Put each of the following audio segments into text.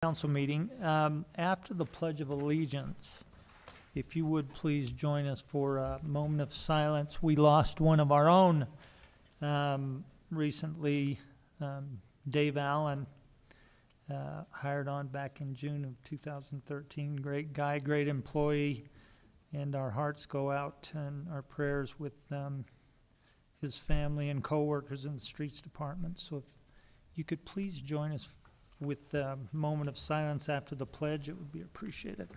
Council meeting. After the Pledge of Allegiance, if you would please join us for a moment of silence. We lost one of our own recently, Dave Allen, hired on back in June of 2013. Great guy, great employee, and our hearts go out and our prayers with his family and co-workers in the Streets Department. So if you could please join us with a moment of silence after the pledge, it would be appreciated.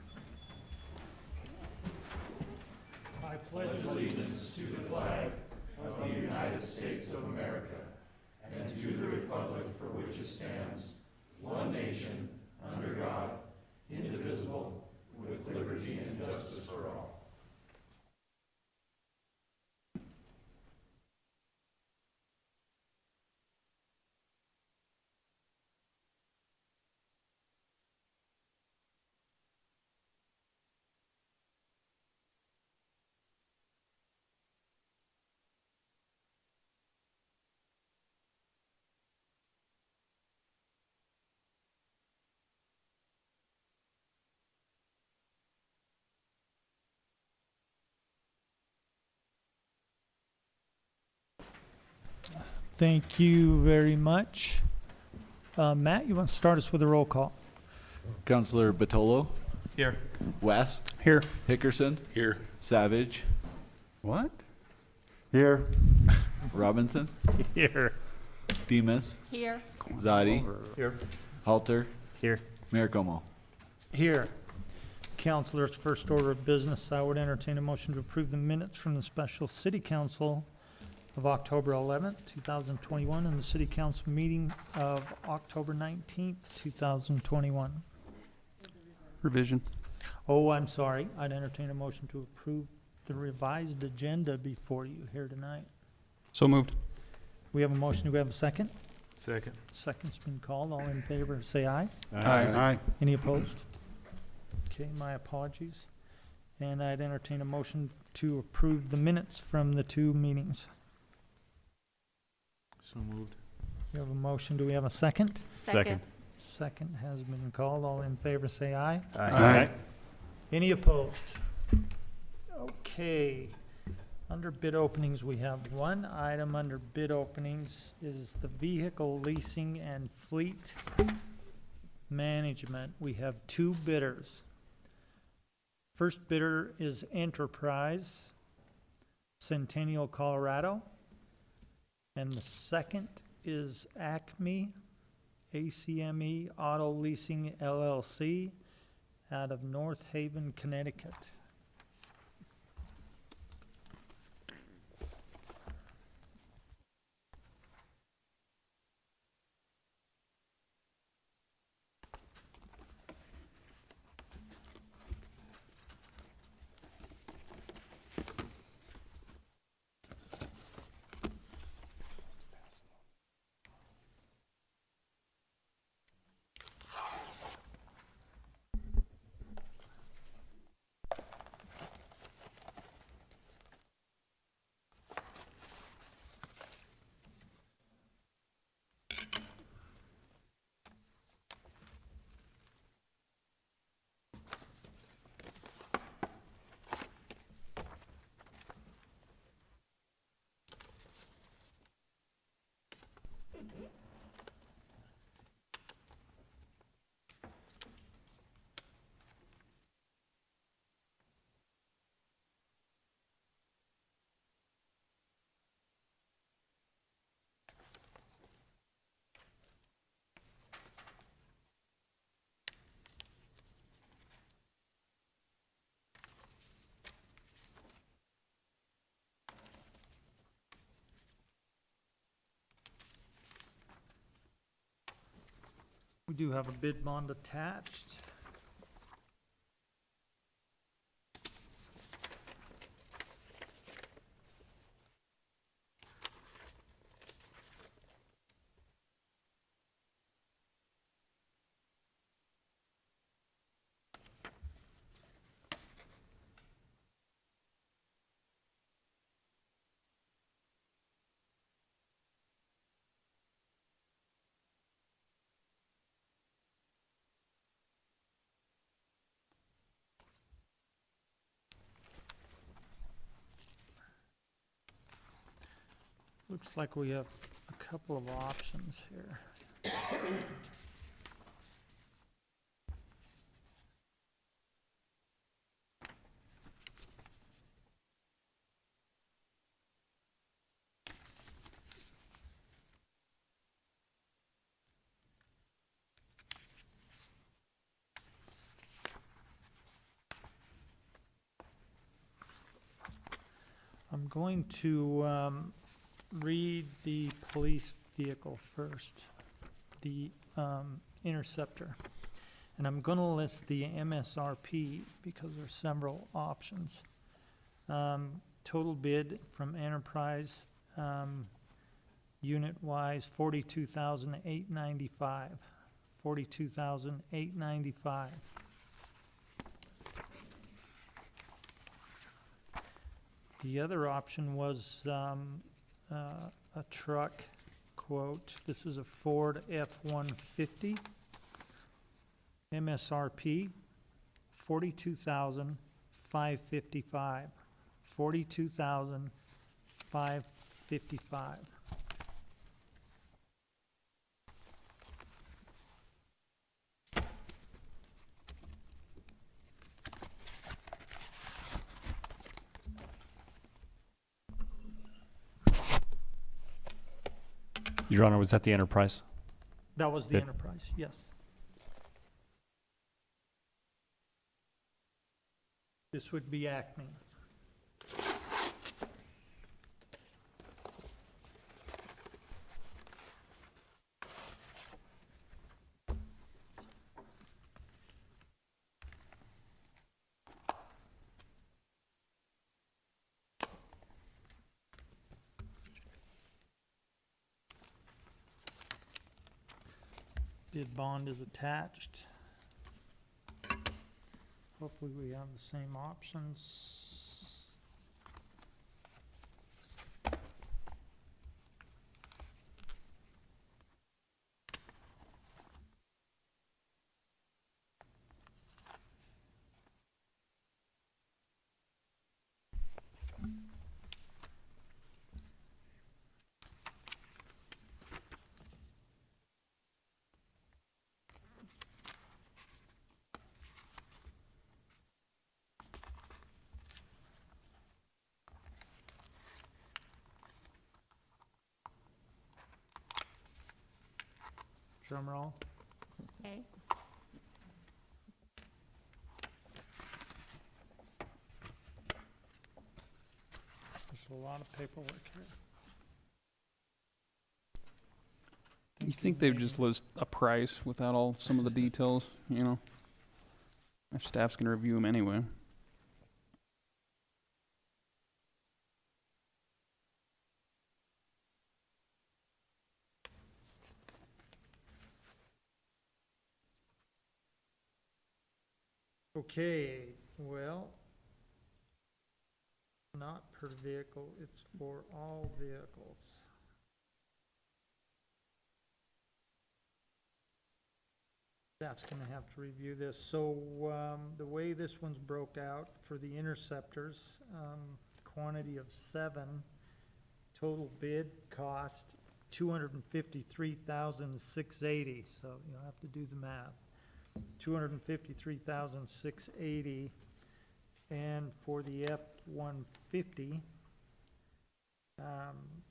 I pledge allegiance to the flag of the United States of America and to the republic for which it stands, one nation, under God, indivisible, with liberty and justice for all. Thank you very much. Matt, you want to start us with a roll call? Councilor Batolo. Here. West. Here. Hickerson. Here. Savage. What? Here. Robinson. Here. Demas. Here. Zadi. Here. Halter. Here. Mayor Como. Here. Councilors, first order of business, I would entertain a motion to approve the minutes from the special city council of October 11th, 2021, and the city council meeting of October 19th, 2021. Revision. Oh, I'm sorry. I'd entertain a motion to approve the revised agenda before you here tonight. So moved. We have a motion. Do we have a second? Second. Second's been called. All in favor, say aye. Aye. Any opposed? Okay, my apologies. And I'd entertain a motion to approve the minutes from the two meetings. So moved. We have a motion. Do we have a second? Second. Second has been called. All in favor, say aye. Aye. Any opposed? Okay. Under bid openings, we have one item under bid openings is the vehicle leasing and fleet management. We have two bidders. First bidder is Enterprise, Centennial, Colorado. And the second is Acme, ACME Auto Leasing LLC out of North Haven, Connecticut. We do have a bid bond attached. Looks like we have a couple of options here. I'm going to read the police vehicle first, the Interceptor. And I'm going to list the MSRP because there's several options. Total bid from Enterprise, unit-wise, $42,895. $42,895. The other option was a truck quote. This is a Ford F-150. MSRP, $42,555. $42,555. Your Honor, was that the Enterprise? That was the Bid. Enterprise, yes. This would be Acme. Bid bond is attached. Hopefully we have the same options. Drum roll. Okay. There's a lot of paperwork here. You think they'd just list a price without all some of the details, you know? Our staff's gonna review them anyway. Okay, well, not per vehicle, it's for all vehicles. Staff's gonna have to review this. So, the way this one's broke out for the Interceptors, quantity of 7, total bid cost $253,680, so you'll have to do the math. $253,680, and for the F-150,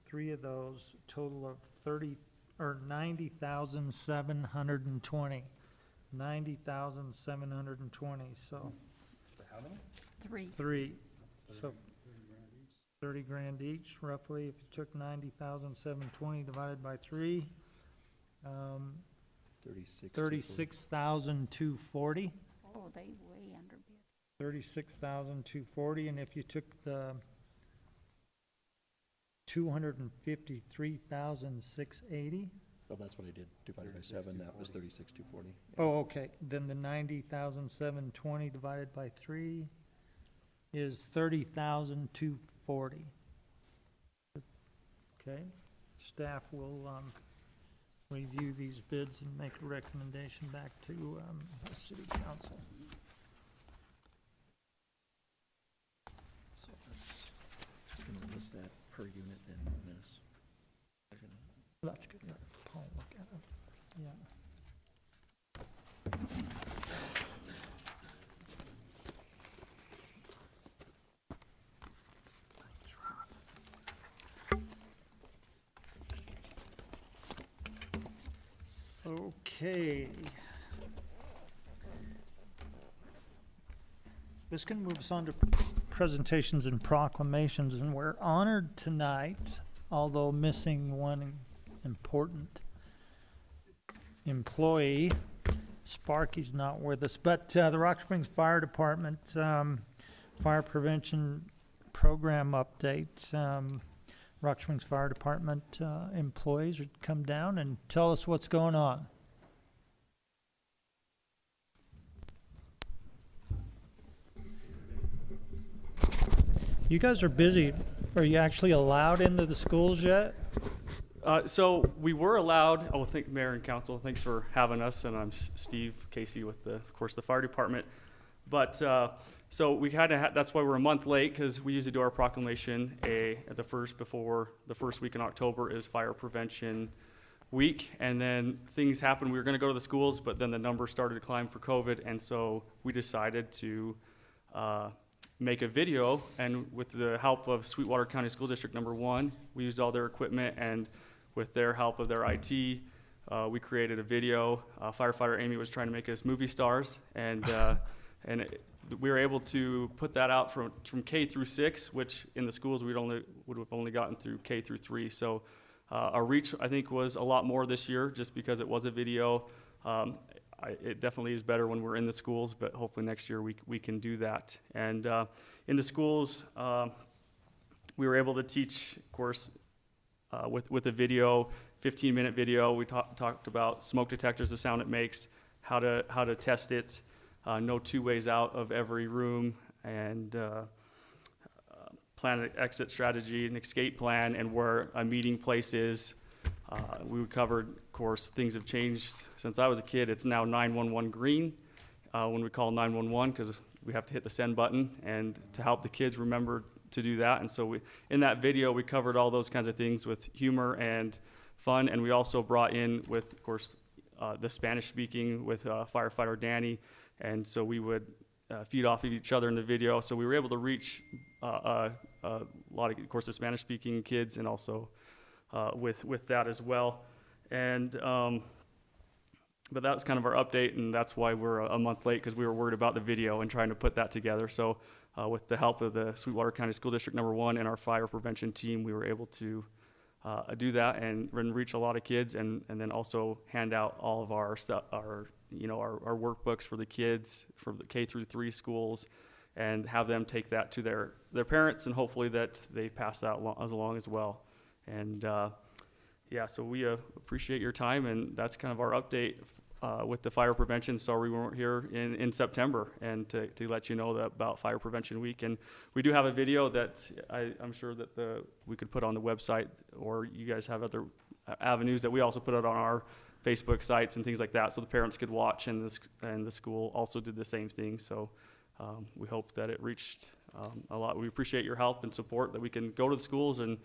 3 of those, total of 90,720. 90,720. So How many? 3. 3. So 30 grand each, roughly. If you took 90,720 divided by 3, 36,240. Oh, they way underbid. 36,240, and if you took the 253,680. Oh, that's what I did, divided by 7, that was 36,240. Oh, okay, then the 90,720 divided by 3 is 30,240. Okay, staff will review these bids and make a recommendation back to the city council. So that's just gonna list that per unit then, Miss. That's good. Let Paul look at it. Yeah. Okay. This can move us on to presentations and proclamations, and we're honored tonight, although missing one important employee. Sparky's not with us, but the Rock Springs Fire Department fire prevention program update. Rock Springs Fire Department employees would come down and tell us what's going on. You guys are busy. Are you actually allowed into the schools yet? So we were allowed. Oh, thank Mayor and Council. Thanks for having us. And I'm Steve Casey with of course, the fire department. But so we kind of that's why we're a month late, because we usually do our proclamation before the first week in October is Fire Prevention Week, and then things happened. We were going to go to the schools, but then the numbers started to climb for COVID, and so we decided to make a video, and with the help of Sweetwater County School District Number 1, we used all their equipment, and with their help of their IT, we created a video. Firefighter Amy was trying to make us movie stars, and we were able to put that out from K through 6, which in the schools would have only gotten through K through 3. So our reach, I think, was a lot more this year, just because it was a video. It definitely is better when we're in the schools, but hopefully next year we can do that. And in the schools, we were able to teach, of course, with a video, 15-minute video. We talked about smoke detectors, the sound it makes, how to test it, know 2 ways out of every room, and plan an exit strategy, an escape plan, and where a meeting place is. We covered, of course, things have changed since I was a kid. It's now 911 green when we call 911, because we have to hit the send button, and to help the kids remember to do that. And so in that video, we covered all those kinds of things with humor and fun, and we also brought in, with, of course, the Spanish speaking with firefighter Danny, and so we would feed off of each other in the video. So we were able to reach a lot of course, the Spanish speaking kids, and also with that as well. And but that was kind of our update, and that's why we're a month late, because we were worried about the video and trying to put that together. So with the help of the Sweetwater County School District Number 1 and our fire prevention team, we were able to do that and reach a lot of kids, and then also hand out all of our stuff, our workbooks for the kids for the K through 3 schools, and have them take that to their parents, and hopefully that they pass that along as well. And yeah, so we appreciate your time, and that's kind of our update with the fire prevention. Sorry we weren't here in September, and to let you know about Fire Prevention Week. And we do have a video that I'm sure that we could put on the website, or you guys have other avenues that we also put out on our Facebook sites and things like that, so the parents could watch, and the school also did the same thing. So we hope that it reached a lot. We appreciate your help and support, that we can go to the schools and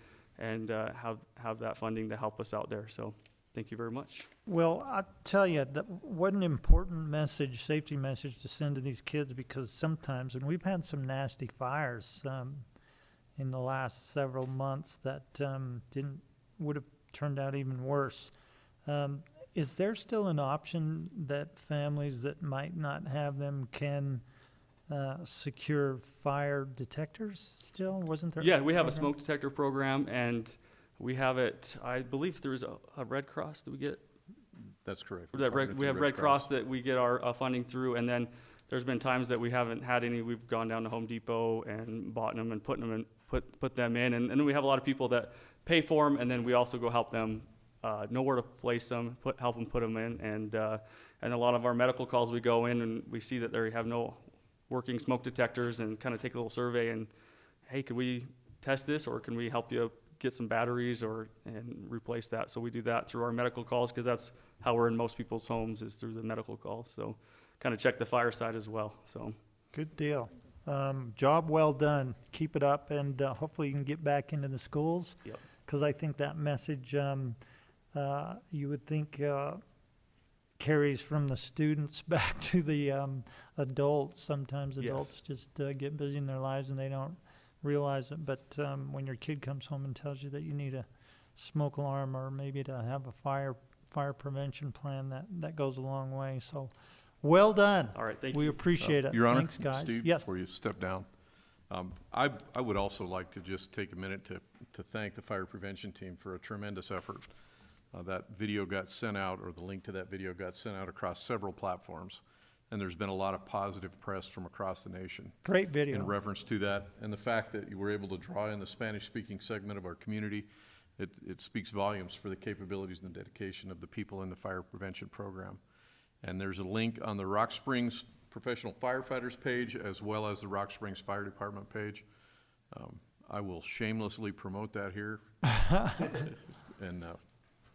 have that funding to help us out there. So thank you very much. Well, I tell you, what an important message, safety message to send to these kids, because sometimes, and we've had some nasty fires in the last several months that would have turned out even worse. Is there still an option that families that might not have them can secure fire detectors still? Wasn't there? Yeah, we have a smoke detector program, and we have it, I believe there was a Red Cross that we get. That's correct. We have Red Cross that we get our funding through, and then there's been times that we haven't had any. We've gone down to Home Depot and bought them and put them in, and then we have a lot of people that pay for them, and then we also go help them know where to place them, help them put them in, and a lot of our medical calls, we go in and we see that they have no working smoke detectors, and kind of take a little survey, and hey, could we test this, or can we help you get some batteries and replace that? So we do that through our medical calls, because that's how we're in most people's homes, is through the medical calls. So kind of check the fire side as well. So Good deal. Job well done. Keep it up, and hopefully you can get back into the schools. Yep. Because I think that message You would think carries from the students back to the adults. Sometimes Yes. adults just get busy in their lives and they don't realize it. But when your kid comes home and tells you that you need a smoke alarm or maybe to have a fire prevention plan, that goes a long way. So, well done. All right, thank We you. appreciate it. Your Honor, Thanks, guys. Steve, Yes. before you step down, I would also like to just take a minute to thank the fire prevention team for a tremendous effort. That video got sent out, or the link to that video got sent out across several platforms, and there's been a lot of positive press from across the nation Great video. in reference to that. And the fact that you were able to draw in the Spanish-speaking segment of our community, it speaks volumes for the capabilities and the dedication of the people in the fire prevention program. And there's a link on the Rock Springs Professional Firefighters page as well as the Rock Springs Fire Department page. I will shamelessly promote that here and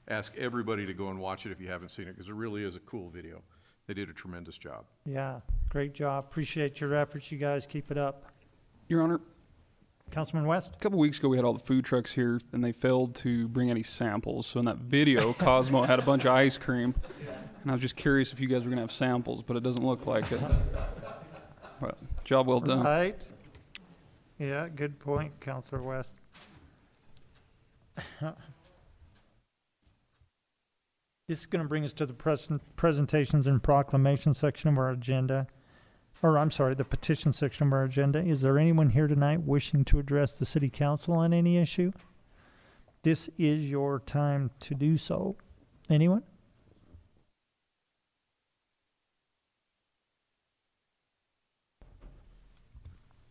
ask everybody to go and watch it if you haven't seen it, because it really is a cool video. They did a tremendous job. Yeah, great job. Appreciate your efforts. You guys keep it up. Your Honor, Councilman West? a couple weeks ago we had all the food trucks here and they failed to bring any samples. So in that video, Cosmo had a bunch of ice cream. And I was just curious if you guys were going to have samples, but it doesn't look like it. But job well done. Right. Yeah, good point, Councilor West. This is going to bring us to the presentations and proclamation section of our agenda. Or, I'm sorry, the petition section of our agenda. Is there anyone here tonight wishing to address the city council on any issue? This is your time to do so. Anyone?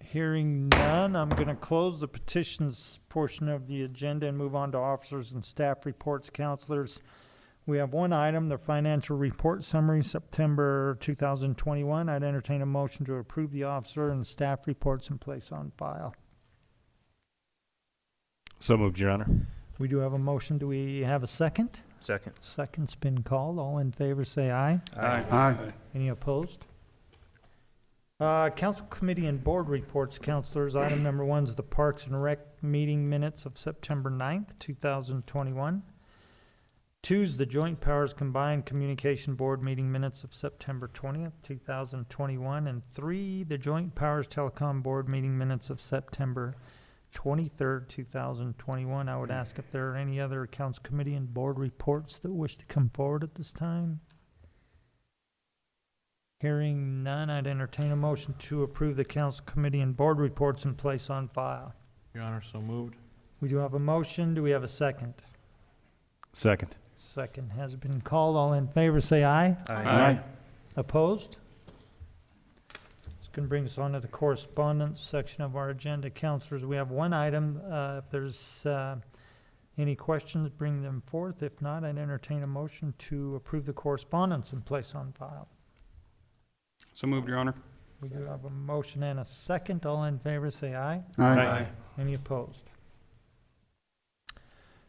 Hearing none, I'm going to close the petitions portion of the agenda and move on to officers and staff reports. Councilors, we have one item, the financial report summary, September 2021. I'd entertain a motion to approve the officer and staff reports and place on file. So moved, Your Honor. We do have a motion. Do we have a second? Second. Second's been called. All in favor say aye. Aye. Any opposed? Council committee and board reports, councilors. Item number 1 is the Parks and Rec meeting minutes of September 9th, 2021. 2 is the Joint Powers Combined Communication Board meeting minutes of September 20th, 2021. And 3, the Joint Powers Telecom Board meeting minutes of September 23rd, 2021. I would ask if there are any other council committee and board reports that wish to come forward at this time. Hearing none, I'd entertain a motion to approve the council committee and board reports and place on file. Your Honor, so moved. We do have a motion. Do we have a second? Second. Second has been called. All in favor say aye. Aye. Opposed? This can bring us on to the correspondence section of our agenda. Councilors, we have one item. If there's any questions, bring them forth. If not, I'd entertain a motion to approve the correspondence and place on file. So moved, Your Honor. We do have a motion and a second. All in favor say aye. Aye. Any opposed?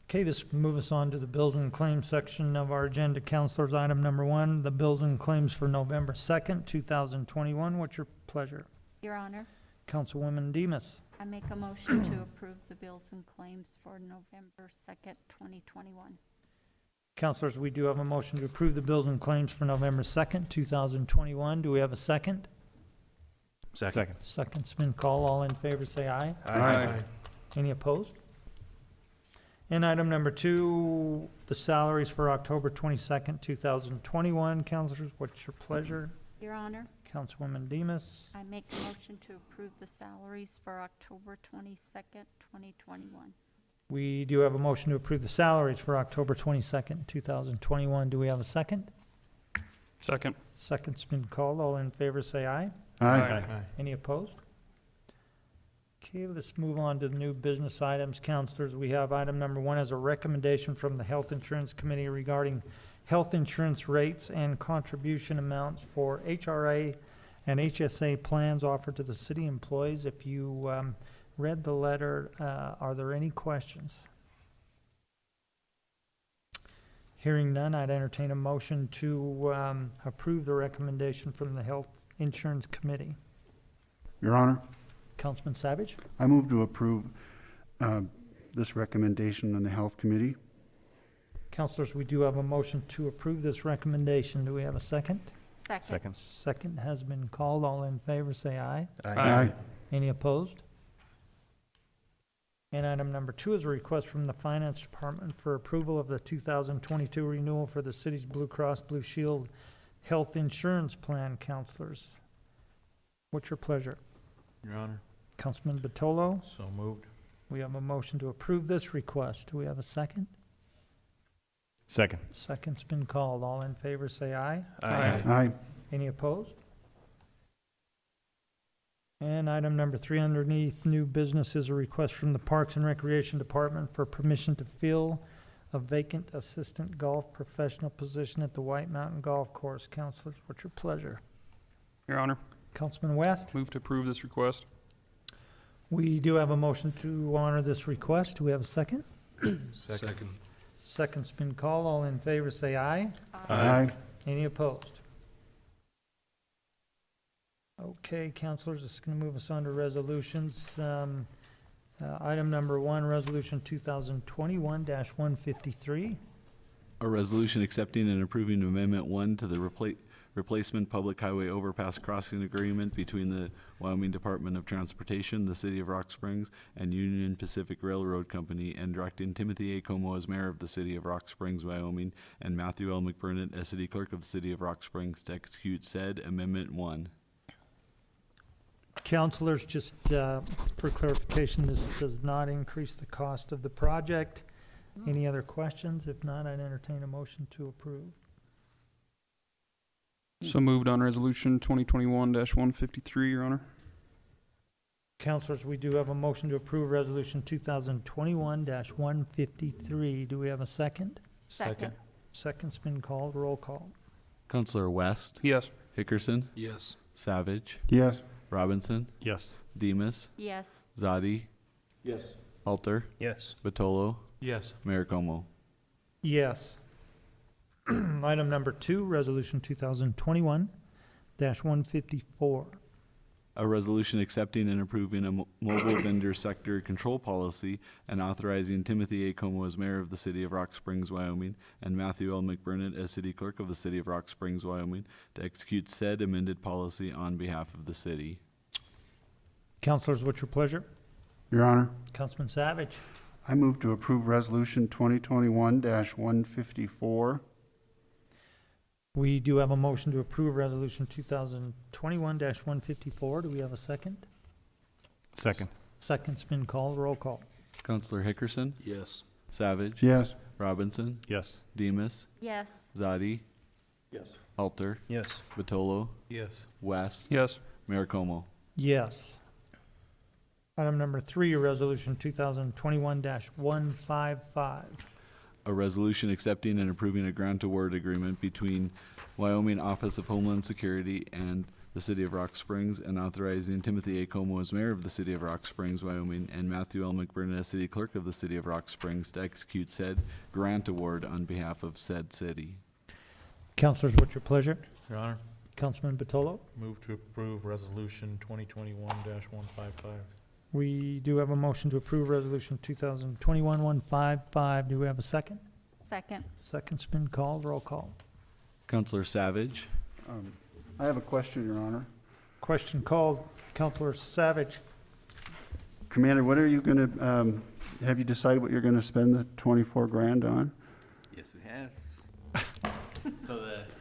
Okay, this moves us on to the bills and claims section of our agenda. Councilors, item number 1, the bills and claims for November 2nd, 2021. What's your pleasure? Your Honor, Councilwoman Demus. I make a motion to approve the bills and claims for November 2nd, 2021. Councilors, we do have a motion to approve the bills and claims for November 2nd, 2021. Do we have a second? Second. Second's been called. All in favor say aye. Aye. Any opposed? And item number 2, the salaries for October 22nd, 2021. Councilors, what's your pleasure? Your Honor, Councilwoman Demus. I make a motion to approve the salaries for October 22nd, 2021. We do have a motion to approve the salaries for October 22nd, 2021. Do we have a second? Second. Second's been called. All in favor say aye. Aye. Any opposed? Okay, let's move on to the new business items. Councilors, we have item number 1 as a recommendation from the Health Insurance Committee regarding health insurance rates and contribution amounts for HRA and HSA plans offered to the city employees. If you read the letter, are there any questions? Hearing none, I'd entertain a motion to approve the recommendation from the Health Insurance Committee. Your Honor, Councilman Savage? I move to approve this recommendation on the Health Committee. Counselors, we do have a motion to approve this recommendation. Do we have a second? Second. Second has been called. All in favor, say aye. Aye. Any opposed? And item number 2 is a request from the Finance Department for approval of the 2022 renewal for the city's Blue Cross Blue Shield Health Insurance Plan. Counselors, what's your pleasure? Your Honor. Councilman Batolo, So moved. we have a motion to approve this request. Do we have a second? Second. Second's been called. All in favor, say aye. Aye. Any opposed? And item number 3 underneath new business is a request from the Parks and Recreation Department for permission to fill a vacant assistant golf professional position at the White Mountain Golf Course. Counselors, what's your pleasure? Your Honor, Councilman West, move to approve this request. we do have a motion to honor this request. Do we have a second? Second. Second's been called. All in favor, say aye. Aye. Any opposed? Okay, counselors, this is going to move us on to resolutions. Item number 1, Resolution 2021-153. A resolution accepting and approving Amendment 1 to the replacement public highway overpass crossing agreement between the Wyoming Department of Transportation, the City of Rock Springs, and Union Pacific Railroad Company, and directing Timothy A. Como as mayor of the City of Rock Springs, Wyoming, and Matthew L. McBurnett as city clerk of the City of Rock Springs to execute said Amendment 1. Counselors, just for clarification, this does not increase the cost of the project. Any other questions? If not, I'd entertain a motion to approve. So moved on resolution 2021-153, Your Honor. Counselors, we do have a motion to approve Resolution 2021-153. Do we have a second? Second. Second's been called. Roll call. Counselor West, Yes. Hickerson, Yes. Savage, Yes. Robinson, Yes. Demus, Yes. Zadi, Yes. Halter, Yes. Batolo, Yes. Mayor Como. Yes. Item number 2, Resolution 2021-154. A resolution accepting and approving a mobile vendor sector control policy and authorizing Timothy A. Como as mayor of the City of Rock Springs, Wyoming, and Matthew L. McBurnett as city clerk of the City of Rock Springs, Wyoming, to execute said amended policy on behalf of the city. Counselors, what's your pleasure? Your Honor, Councilman Savage. I move to approve Resolution 2021-154. We do have a motion to approve Resolution 2021-154. Do we have a second? Second. Second's been called. Roll call. Counselor Hickerson, Yes. Savage, Yes. Robinson, Yes. Demus, Yes. Zadi, Yes. Halter, Yes. Batolo, Yes. West, Yes. Mayor Como. Yes. Item number 3, Resolution 2021-155. A resolution accepting and approving a grant award agreement between Wyoming Office of Homeland Security and the City of Rock Springs, and authorizing Timothy A. Como as mayor of the City of Rock Springs, Wyoming, and Matthew L. McBurnett as city clerk of the City of Rock Springs to execute said grant award on behalf of said city. Counselors, what's your pleasure? Your Honor, Councilman Batolo. move to approve Resolution 2021-155. We do have a motion to approve Resolution 2021-155. Do we have a second? Second. Second's been called. Roll call. Counselor Savage, I have a question, Your Honor. Question called. Counselor Savage. Commander, what are you going to, have you decided what you're going to spend the 24 grand on? Yes, we have. So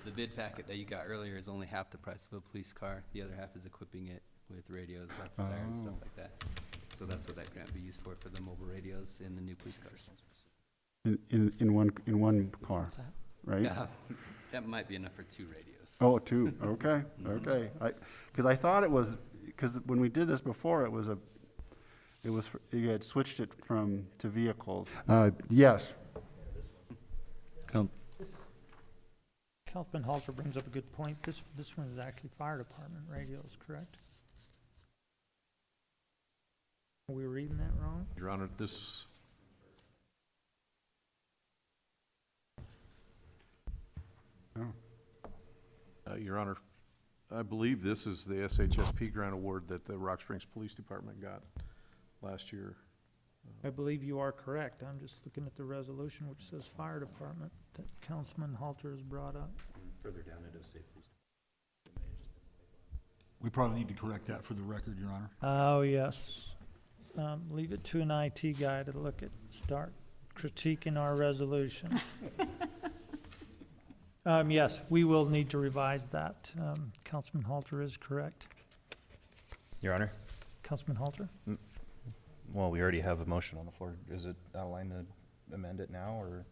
the bid packet that you got earlier is only half the price of a police car. The other half is equiping it with radios, lights, sirens, stuff like that. So that's what that grant will be used for the mobile radios in the new police cars. In one car, right? Yeah, that might be enough for 2 radios. Oh, 2, okay, okay. Because I thought it was, because when we did this before, you had switched it to vehicles. Yes. Councilman Halter brings up a good point. This one is actually fire department radios, correct? Are we reading that wrong? Your Honor, this, Your Honor, I believe this is the SHSP grant award that the Rock Springs Police Department got last year. I believe you are correct. I'm just looking at the resolution which says fire department that Councilman Halter has brought up. Further down, it does say police. We probably need to correct that for the record, Your Honor. Oh, yes. Leave it to an IT guy to start critiquing our resolution. Yes, we will need to revise that. Councilman Halter is correct. Your Honor, Councilman Halter? well, we already have a motion on the floor. Is it outlined to amend it now, or?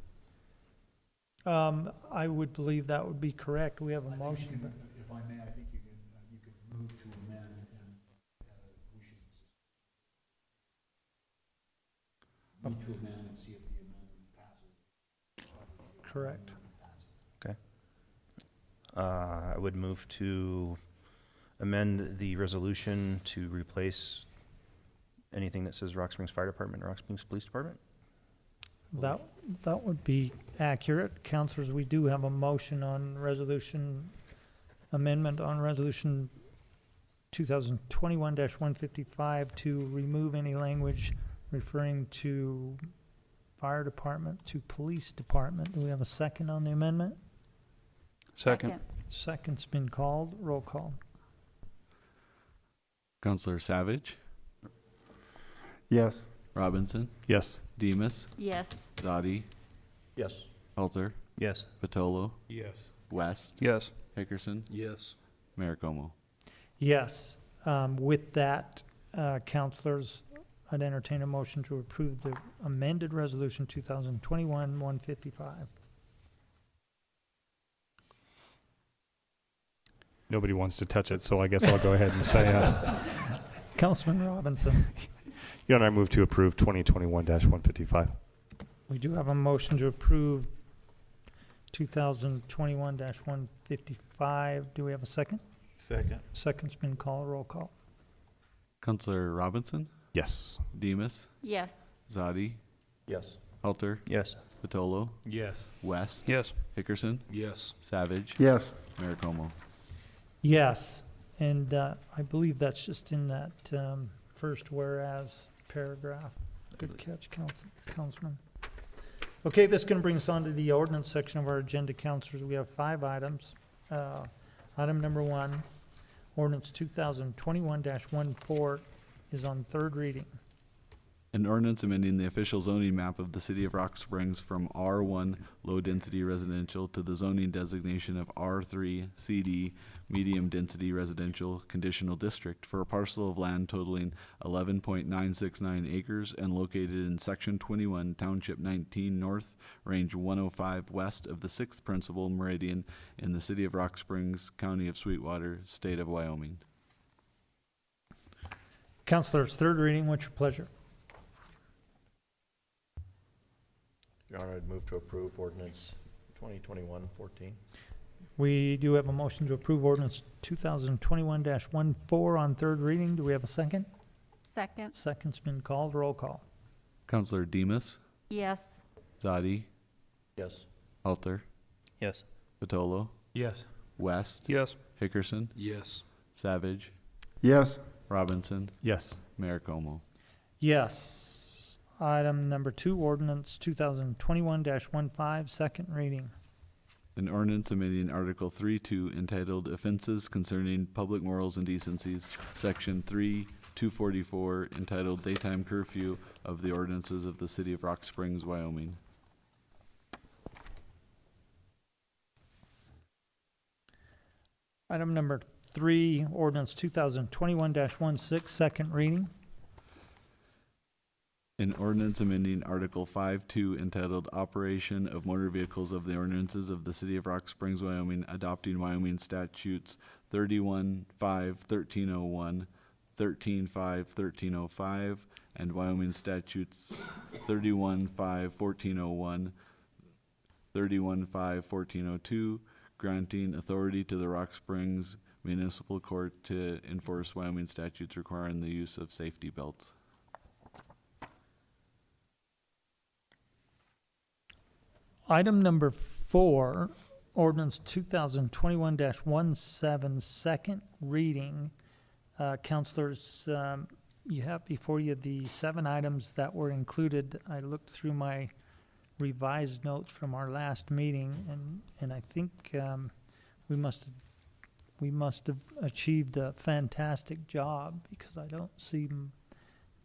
I would believe that would be correct. We have a motion. but- If I may, I think you can move to amend, and we should move to amend and see if the amendment passes. Correct. I would move to amend the resolution to replace anything that says Rock Springs Fire Department, Rock Springs Police Department. That would be accurate. Councilors, we do have a motion on amendment on resolution 2021-155 to remove any language referring to fire department to police department. Do we have a second on the amendment? Second. Second's been called. Roll call. Counselor Savage, Yes. Robinson, Yes. Demus, Yes. Zadi, Yes. Halter, Yes. Patolo, Yes. West, Yes. Hickerson, Yes. Mayor Como. Yes. With that, councilors, I'd entertain a motion to approve the amended resolution 2021-155. Nobody wants to touch it, so I guess I'll go ahead and say, Councilman Robinson. Your Honor, I move to approve 2021-155. We do have a motion to approve 2021-155. Do we have a second? Second. Second's been called. Roll call. Counselor Robinson, Yes. Demus, Yes. Zadi, Yes. Halter, Yes. Patolo, Yes. West, Yes. Hickerson, Yes. Savage, Yes. Mayor Como. Yes, and I believe that's just in that first whereas paragraph. Good catch, Councilman. Okay, this is going to bring us on to the ordinance section of our agenda, councilors. We have 5 items. Item number 1, ordinance 2021-14 is on third reading. An ordinance amending the official zoning map of the city of Rock Springs from R1 low-density residential to the zoning designation of R3 CD medium-density residential conditional district for a parcel of land totaling 11.969 acres and located in Section 21, Township 19 North, Range 105 west of the 6th Principal Meridian in the city of Rock Springs, County of Sweetwater, State of Wyoming. Councilors, third reading, what's your pleasure? Your Honor, I'd move to approve ordinance 2021-14. We do have a motion to approve ordinance 2021-14 on third reading. Do we have a second? Second. Second's been called. Roll call. Counselor Demus, Yes. Zadi, Yes. Halter, Yes. Patolo, Yes. West, Yes. Hickerson, Yes. Savage, Yes. Robinson, Yes. Mayor Como. Yes. Item number 2, ordinance 2021-15, second reading. An ordinance amending Article 3.2 entitled Offenses Concerning Public Morals and Decencies, Section 3-244 entitled Daytime Curfew of the Ordinances of the City of Rock Springs, Wyoming. Item number 3, ordinance 2021-16, second reading. An ordinance amending Article 5.2 entitled Operation of Motor Vehicles of the Ordinances of the City of Rock Springs, Wyoming, adopting Wyoming statutes 31.5.1301, 13.5.1305, and Wyoming statutes 31.5.1401, 31.5.1402, granting authority to the Rock Springs Municipal Court to enforce Wyoming statutes requiring the use of safety belts. Item number 4, ordinance 2021-17, second reading. Councilors, you have before you the 7 items that were included. I looked through my revised notes from our last meeting, and I think we must have achieved a fantastic job, because I don't see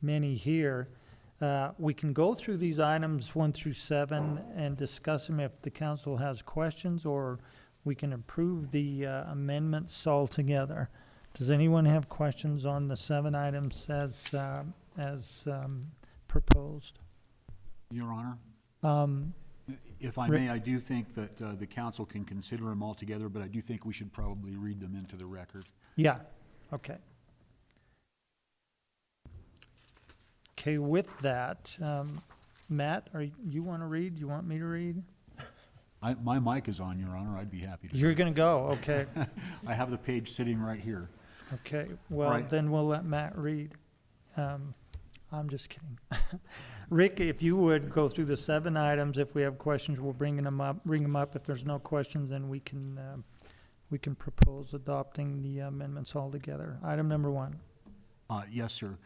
many here. We can go through these items 1 through 7 and discuss them if the council has questions, or we can approve the amendments altogether. Does anyone have questions on the 7 items as proposed? Your Honor, if I Rick? may, I do think that the council can consider them all together, but I do think we should probably read them into the record. Yeah, okay. Okay, with that, Matt, you want to read? You want me to read? My mic is on, Your Honor. I'd be happy to. You're going to go, okay. I have the page sitting right here. Okay, well, Right. then we'll let Matt read. I'm just kidding. Rick, if you would go through the 7 items, if we have questions, we'll bring them up. If there's no questions, then we can propose adopting the amendments altogether. Item number 1. Yes, sir.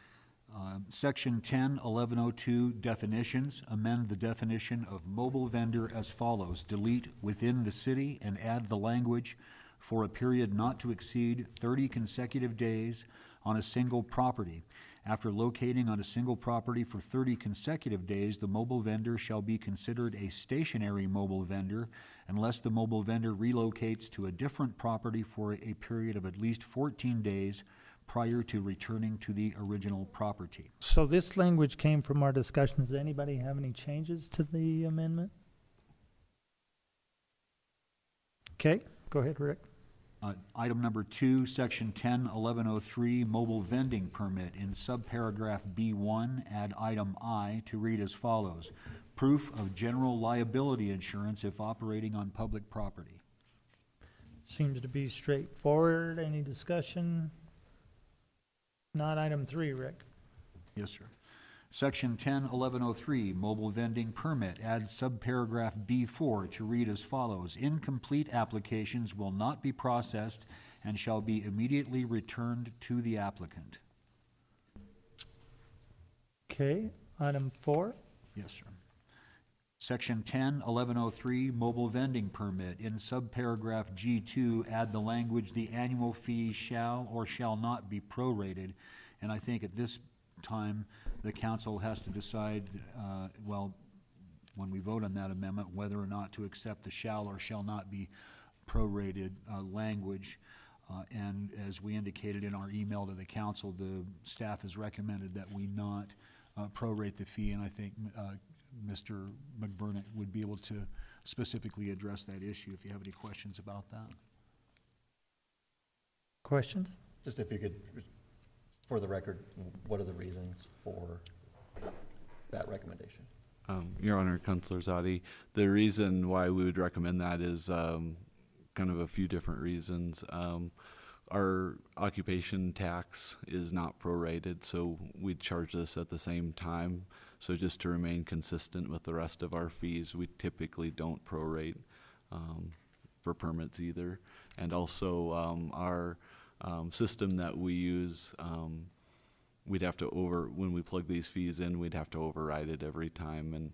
Section 10-1102, definitions. Amend the definition of mobile vendor as follows. Delete within the city and add the language for a period not to exceed 30 consecutive days on a single property. After locating on a single property for 30 consecutive days, the mobile vendor shall be considered a stationary mobile vendor unless the mobile vendor relocates to a different property for a period of at least 14 days prior to returning to the original property. So this language came from our discussion. Does anybody have any changes to the amendment? Okay, go ahead, Rick. Item number 2, section 10-1103, mobile vending permit. In subparagraph B1, add item I to read as follows. Proof of general liability insurance if operating on public property. Seems to be straightforward. Any discussion? Not item 3, Rick. Yes, sir. Section 10-1103, mobile vending permit. Add subparagraph B4 to read as follows. Incomplete applications will not be processed and shall be immediately returned to the applicant. Okay, item 4. Yes, sir. Section 10-1103, mobile vending permit. In subparagraph G2, add the language, the annual fee shall or shall not be prorated. And I think at this time, the council has to decide, when we vote on that amendment, whether or not to accept the shall or shall not be prorated language. And as we indicated in our email to the council, the staff has recommended that we not prorate the fee, and I think Mr. McBurnett would be able to specifically address that issue if you have any questions about that. Questions? Just if you could, for the record, what are the reasons for that recommendation? Your Honor, Councilor Zadi, the reason why we would recommend that is kind of a few different reasons. Our occupation tax is not prorated, so we charge this at the same time. So just to remain consistent with the rest of our fees, we typically don't prorate for permits either. And also our system that we use, we'd have to when we plug these fees in, we'd have to override it every time. And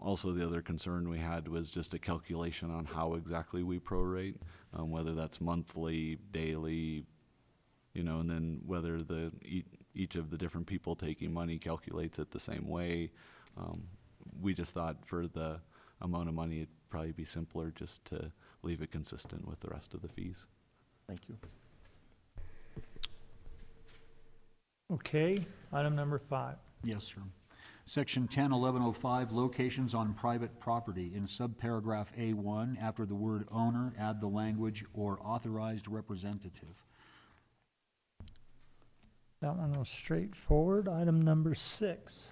also the other concern we had was just a calculation on how exactly we prorate, whether that's monthly, daily, and then whether each of the different people taking money calculates it the same way. We just thought for the amount of money, it'd probably be simpler just to leave it consistent with the rest of the fees. Thank you. Okay, item number 5. Yes, sir. Section 10-1105, locations on private property. In subparagraph A1, after the word owner, add the language or authorized representative. That one was straightforward. Item number 6.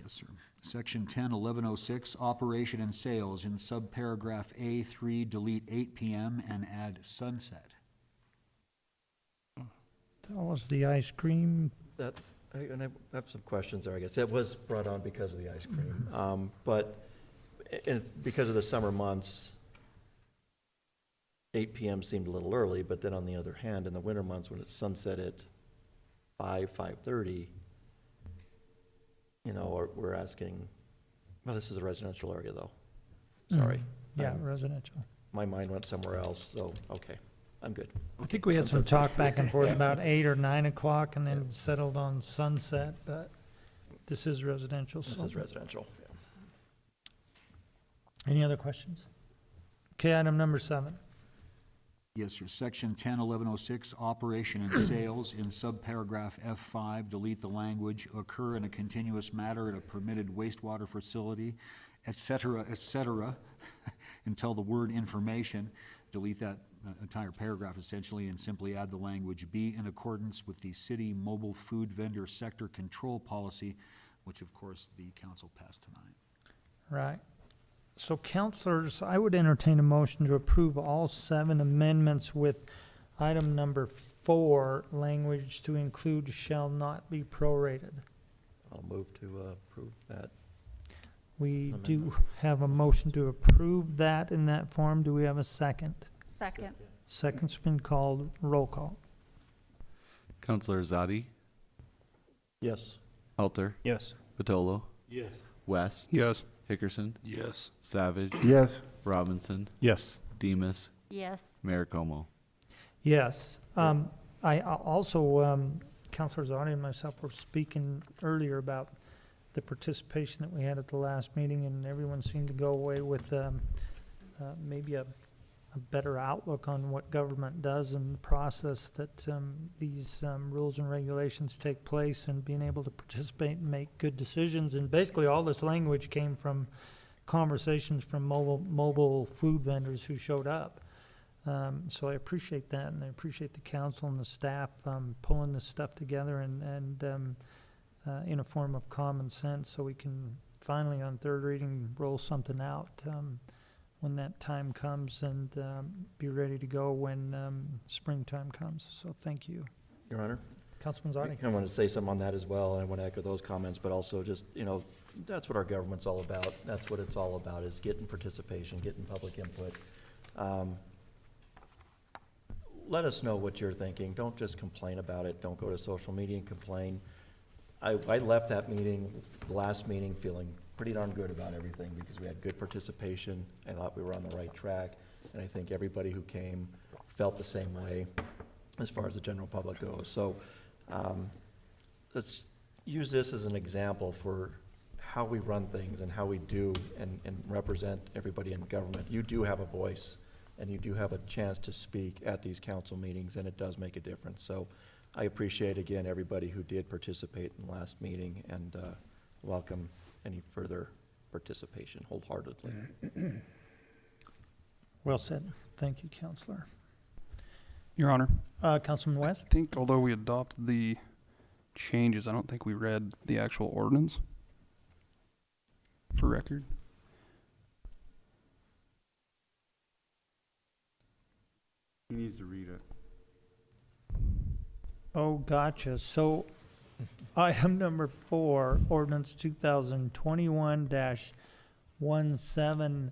Yes, sir. Section 10-1106, operation and sales. In subparagraph A3, delete 8 p.m. and add sunset. That was the ice cream. And I have some questions there, I guess. It was brought on because of the ice cream. But because of the summer months, 8 p.m. seemed a little early, but then on the other hand, in the winter months when it's sunset at 5:30, you know, or we're asking, well, this is a residential area though. Sorry. Yeah, residential. My mind went somewhere else, so, okay, I'm good. I think we had some talk back and forth about 8 or 9 o'clock and then settled on sunset, but this is residential. This so- is residential. Any other questions? Okay, item number 7. Yes, sir. Section 10-1106, operation and sales, in subparagraph F5, delete the language, occur in a continuous manner at a permitted wastewater facility, et cetera, until the word information, delete that entire paragraph essentially, and simply add the language, be in accordance with the city mobile food vendor sector control policy, which of course the council passed tonight. Right. So councilors, I would entertain a motion to approve all 7 amendments with item number 4, language to include shall not be prorated. I'll move to approve that. We do Amendment. have a motion to approve that in that form. Do we have a second? Second. Second's been called. Roll call. Counselor Zadi, Yes. Halter, Yes. Patolo, Yes. West, Yes. Hickerson, Yes. Savage, Yes. Robinson, Yes. Demus, Yes. Mayor Como. Yes. I also, Counselor Zadi and myself were speaking earlier about the participation that we had at the last meeting, and everyone seemed to go away with maybe a better outlook on what government does and the process that these rules and regulations take place, and being able to participate and make good decisions. And basically, all this language came from conversations from mobile food vendors who showed up. So I appreciate that, and I appreciate the council and the staff pulling this stuff together and in a form of common sense, so we can finally, on third reading, roll something out when that time comes, and be ready to go when springtime comes. So thank you. Your Honor? Councilman Zadi. I want to say something on that as well, and I want to echo those comments, but also just, you know, that's what our government's all about. That's what it's all about, is getting participation, getting public input. Let us know what you're thinking. Don't just complain about it. Don't go to social media and complain. I left that meeting, the last meeting, feeling pretty darn good about everything because we had good participation. I thought we were on the right track, and I think everybody who came felt the same way as far as the general public goes. So let's use this as an example for how we run things and how we do and represent everybody in government. You do have a voice, and you do have a chance to speak at these council meetings, and it does make a difference. So I appreciate, again, everybody who did participate in the last meeting, and welcome any further participation wholeheartedly. Well said. Thank you, Counselor. Your Honor, Councilman West? I think although we adopted the changes, I don't think we read the actual ordinance for record. He needs to read it. Oh, gotcha. So item number 4, ordinance 2021-17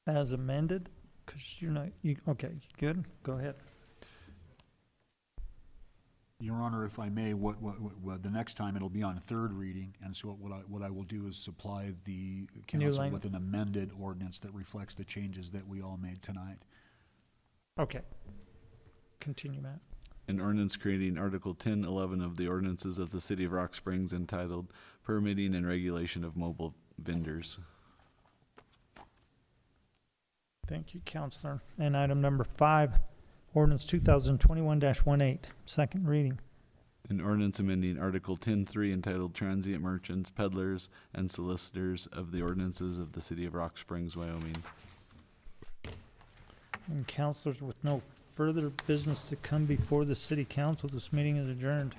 as amended, because you're not, okay, good, go ahead. Your Honor, if I may, what the next time it'll be on third reading, and so what I will do is supply the council language. with an amended ordinance that reflects the changes that we all made tonight. Okay. Continue, Matt. An ordinance creating Article 1011 of the ordinances of the City of Rock Springs entitled Permitting and Regulation of Mobile Vendors. Thank you, Counselor. And item number 5, ordinance 2021-18, second reading. An ordinance amending Article 10.3 entitled Transient Merchants, Peddlers, and Solicitors of the ordinances of the City of Rock Springs, Wyoming. And counselors, with no further business to come before the city council, this meeting is adjourned.